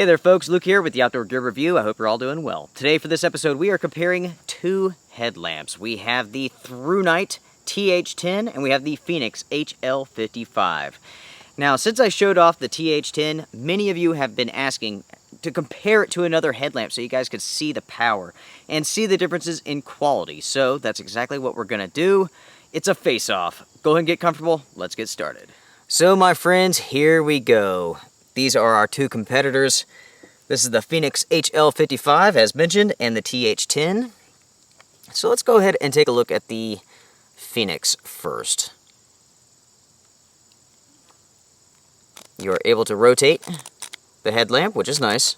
Hey there folks, Luke here with the Outdoor Gear Review. I hope you're all doing well. Today for this episode we are comparing two headlamps. We have the Thrunite TH10 and we have the Fenix HL55. Now since I showed off the TH10, many of you have been asking to compare it to another headlamp so you guys could see the power and see the differences in quality. So that's exactly what we're going to do. It's a face-off. Go ahead and get comfortable. Let's get started. So my friends, here we go. These are our two competitors. This is the Fenix HL55, as mentioned, and the TH10. So let's go ahead and take a look at the Fenix first. You are able to rotate the headlamp, which is nice.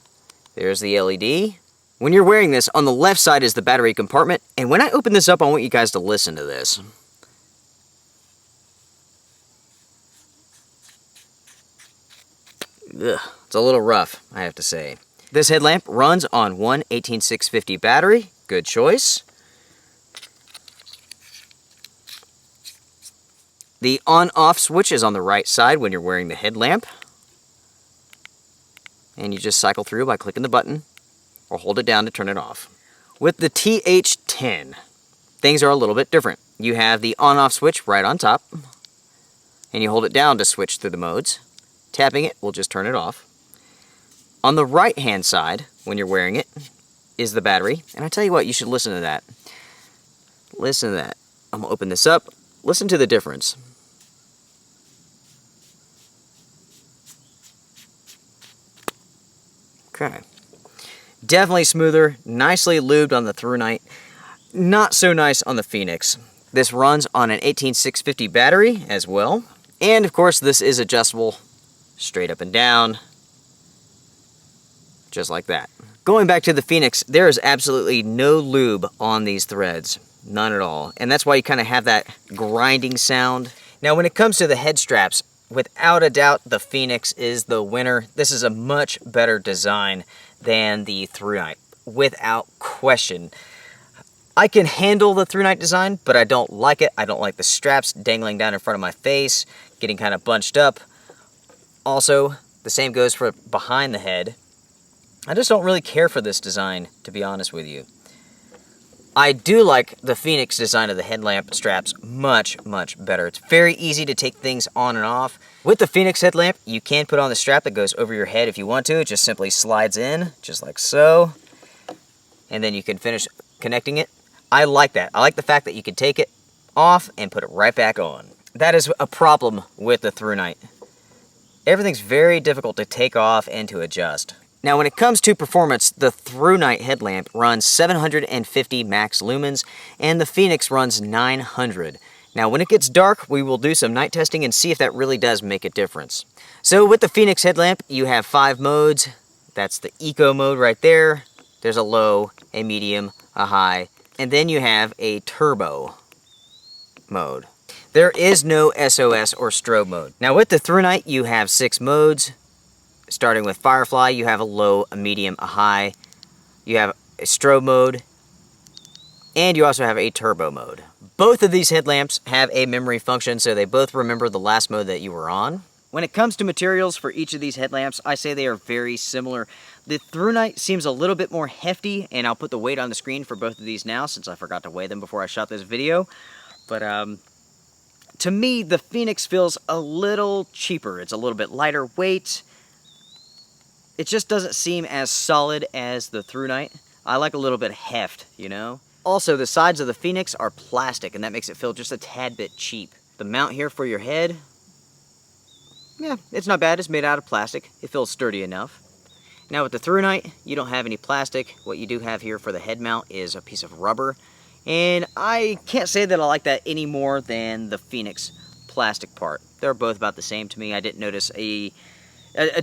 There's the LED. When you're wearing this, on the left side is the battery compartment. And when I open this up, I want you guys to listen to this. Ugh, it's a little rough, I have to say. This headlamp runs on one 18650 battery. Good choice. The on-off switch is on the right side when you're wearing the headlamp. And you just cycle through by clicking the button or hold it down to turn it off. With the TH10, things are a little bit different. You have the on-off switch right on top, and you hold it down to switch through the modes. Tapping it will just turn it off. On the right-hand side, when you're wearing it, is the battery. And I tell you what, you should listen to that. Listen to that. I'm going to open this up. Listen to the difference. Okay. Definitely smoother, nicely lubed on the Thrunite. Not so nice on the Fenix. This runs on an 18650 battery as well. And of course, this is adjustable straight up and down, just like that. Going back to the Fenix, there is absolutely no lube on these threads. None at all. And that's why you kind of have that grinding sound. Now when it comes to the head straps, without a doubt, the Fenix is the winner. This is a much better design than the Thrunite, without question. I can handle the Thrunite design, but I don't like it. I don't like the straps dangling down in front of my face, getting kind of bunched up. Also, the same goes for behind the head. I just don't really care for this design, to be honest with you. I do like the Fenix design of the headlamp straps much, much better. It's very easy to take things on and off. With the Fenix headlamp, you can put on the strap that goes over your head if you want to. It just simply slides in, just like so. And then you can finish connecting it. I like that. I like the fact that you can take it off and put it right back on. That is a problem with the Thrunite. Everything's very difficult to take off and to adjust. Now when it comes to performance, the Thrunite headlamp runs 750 max lumens and the Fenix runs 900. Now when it gets dark, we will do some night testing and see if that really does make a difference. So with the Fenix headlamp, you have 5 modes. That's the eco mode right there. There's a low, a medium, a high, and then you have a turbo mode. There is no SOS or strobe mode. Now with the Thrunite, you have 6 modes. Starting with Firefly, you have a low, a medium, a high. You have a strobe mode. And you also have a turbo mode. Both of these headlamps have a memory function, so they both remember the last mode that you were on. When it comes to materials for each of these headlamps, I say they are very similar. The Thrunite seems a little bit more hefty, and I'll put the weight on the screen for both of these now, since I forgot to weigh them before I shot this video. But, to me, the Fenix feels a little cheaper. It's a little bit lighter weight. It just doesn't seem as solid as the Thrunite. I like a little bit of heft, you know? Also, the sides of the Fenix are plastic, and that makes it feel just a tad bit cheap. The mount here for your head, yeah, it's not bad. It's made out of plastic. It feels sturdy enough. Now with the Thrunite, you don't have any plastic. What you do have here for the head mount is a piece of rubber. And I can't say that I like that any more than the Fenix plastic part. They're both about the same to me. I didn't notice a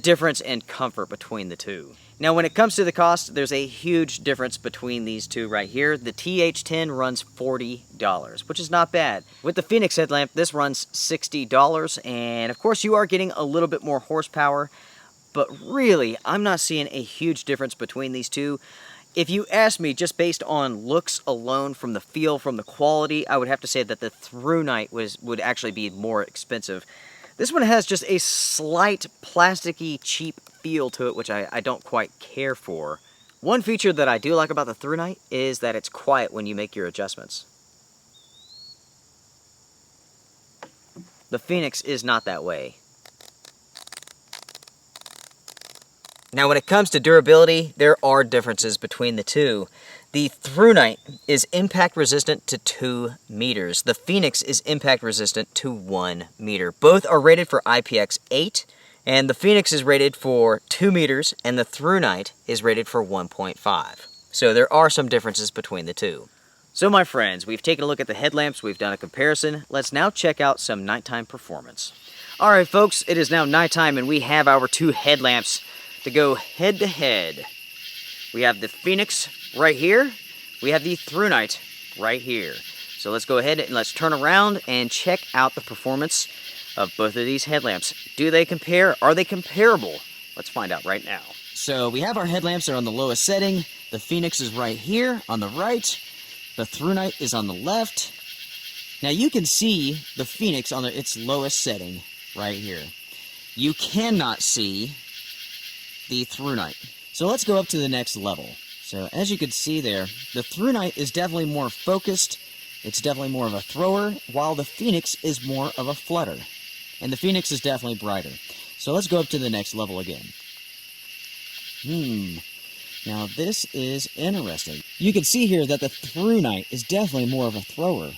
difference in comfort between the two. Now when it comes to the cost, there's a huge difference between these two right here. The TH10 runs $40, which is not bad. With the Fenix headlamp, this runs $60, and of course you are getting a little bit more horsepower, but really, I'm not seeing a huge difference between these two. If you ask me, just based on looks alone, from the feel, from the quality, I would have to say that the Thrunite would actually be more expensive. This one has just a slight plasticky, cheap feel to it, which I don't quite care for. One feature that I do like about the Thrunite is that it's quiet when you make your adjustments. The Fenix is not that way. Now when it comes to durability, there are differences between the two. The Thrunite is impact resistant to 2 meters. The Fenix is impact resistant to 1 meter. Both are rated for IPX8, and the Fenix is rated for 2 meters, and the Thrunite is rated for 1.5. So there are some differences between the two. So my friends, we've taken a look at the headlamps, we've done a comparison. Let's now check out some nighttime performance. Alright folks, it is now nighttime and we have our 2 headlamps to go head to head. We have the Fenix right here, we have the Thrunite right here. So let's go ahead and let's turn around and check out the performance of both of these headlamps. Do they compare? Are they comparable? Let's find out right now. So we have our headlamps are on the lowest setting. The Fenix is right here on the right. The Thrunite is on the left. Now you can see the Fenix on its lowest setting right here. You cannot see the Thrunite. So let's go up to the next level. So as you can see there, the Thrunite is definitely more focused. It's definitely more of a thrower, while the Fenix is more of a flutter. And the Fenix is definitely brighter. So let's go up to the next level again. Now this is interesting. You can see here that the Thrunite is definitely more of a thrower.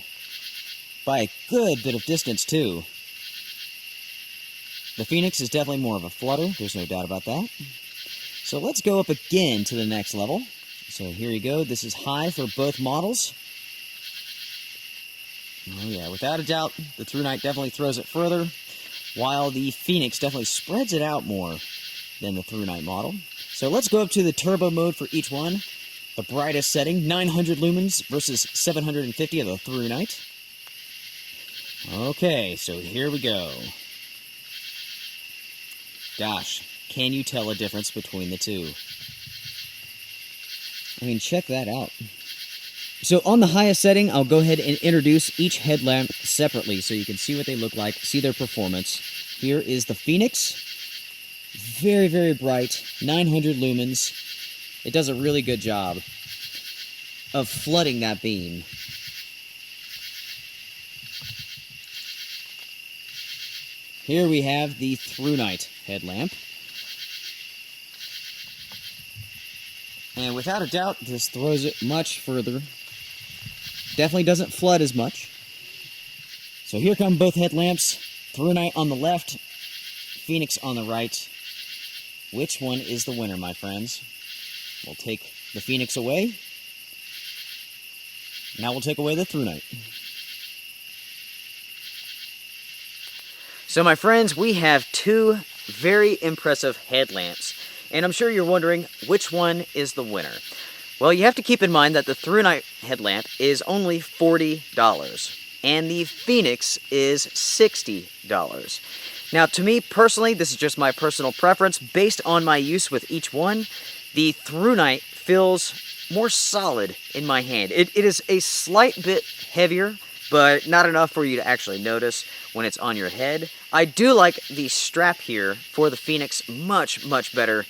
By a good bit of distance too. The Fenix is definitely more of a flutter, there's no doubt about that. So let's go up again to the next level. So here you go, this is high for both models. Oh yeah, without a doubt, the Thrunite definitely throws it further, while the Fenix definitely spreads it out more than the Thrunite model. So let's go up to the turbo mode for each one. The brightest setting, 900 lumens versus 750 of the Thrunite. Okay, so here we go. Gosh, can you tell a difference between the two? I mean, check that out. So on the highest setting, I'll go ahead and introduce each headlamp separately so you can see what they look like, see their performance. Here is the Fenix. Very, very bright, 900 lumens. It does a really good job of flooding that beam. Here we have the Thrunite headlamp. And without a doubt, this throws it much further. Definitely doesn't flood as much. So here come both headlamps. Thrunite on the left, Fenix on the right. Which one is the winner, my friends? We'll take the Fenix away. Now we'll take away the Thrunite. So my friends, we have 2 very impressive headlamps. And I'm sure you're wondering, which one is the winner? Well, you have to keep in mind that the Thrunite headlamp is only $40, and the Fenix is $60. Now, to me personally, this is just my personal preference. Based on my use with each one, the Thrunite feels more solid in my hand. It is a slight bit heavier, but not enough for you to actually notice when it's on your head. I do like the strap here for the Fenix much, much better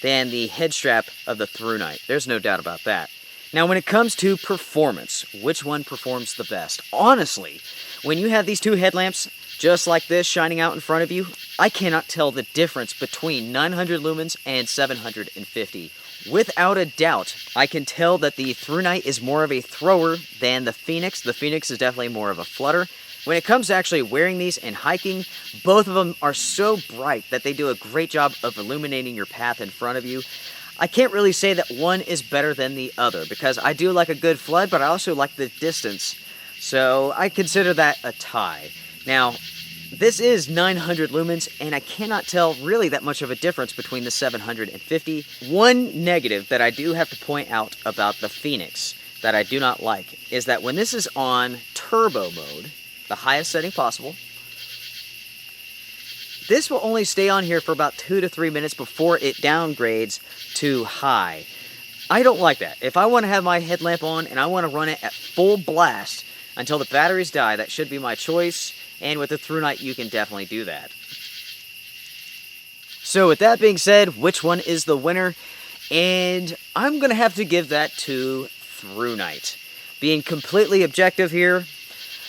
than the head strap of the Thrunite. There's no doubt about that. Now, when it comes to performance, which one performs the best? Honestly, when you have these 2 headlamps just like this shining out in front of you, I cannot tell the difference between 900 lumens and 750. Without a doubt, I can tell that the Thrunite is more of a thrower than the Fenix. The Fenix is definitely more of a flutter. When it comes to actually wearing these and hiking, both of them are so bright that they do a great job of illuminating your path in front of you. I can't really say that one is better than the other, because I do like a good flood, but I also like the distance. So I consider that a tie. Now, this is 900 lumens, and I cannot tell really that much of a difference between the 750. One negative that I do have to point out about the Fenix that I do not like is that when this is on turbo mode, the highest setting possible, this will only stay on here for about 2 to 3 minutes before it downgrades to high. I don't like that. If I want to have my headlamp on and I want to run it at full blast until the batteries die, that should be my choice. And with the Thrunite, you can definitely do that. So with that being said, which one is the winner? And I'm going to have to give that to Thrunite. Being completely objective here,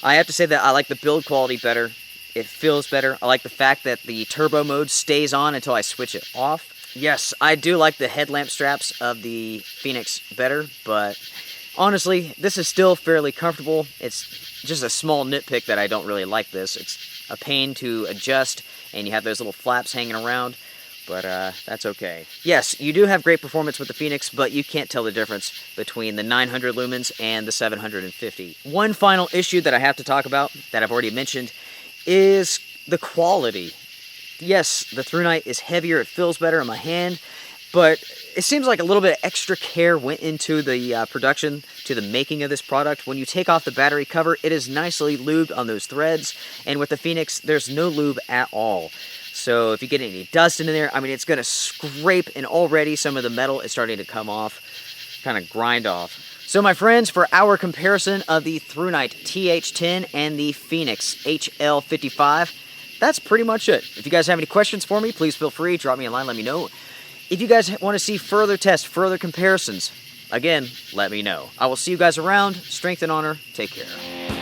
I have to say that I like the build quality better. It feels better. I like the fact that the turbo mode stays on until I switch it off. Yes, I do like the headlamp straps of the Fenix better, but honestly, this is still fairly comfortable. It's just a small nitpick that I don't really like this. It's a pain to adjust, and you have those little flaps hanging around, but that's okay. Yes, you do have great performance with the Fenix, but you can't tell the difference between the 900 lumens and the 750. One final issue that I have to talk about, that I've already mentioned, is the quality. Yes, the Thrunite is heavier, it feels better in my hand, but it seems like a little bit of extra care went into the production, to the making of this product. When you take off the battery cover, it is nicely lubed on those threads, and with the Fenix, there's no lube at all. So if you get any dust into there, I mean, it's going to scrape, and already some of the metal is starting to come off, kind of grind off. So my friends, for our comparison of the Thrunite TH10 and the Fenix HL55, that's pretty much it. If you guys have any questions for me, please feel free, drop me a line, let me know. If you guys want to see further tests, further comparisons, again, let me know. I will see you guys around. Strength and honor. Take care.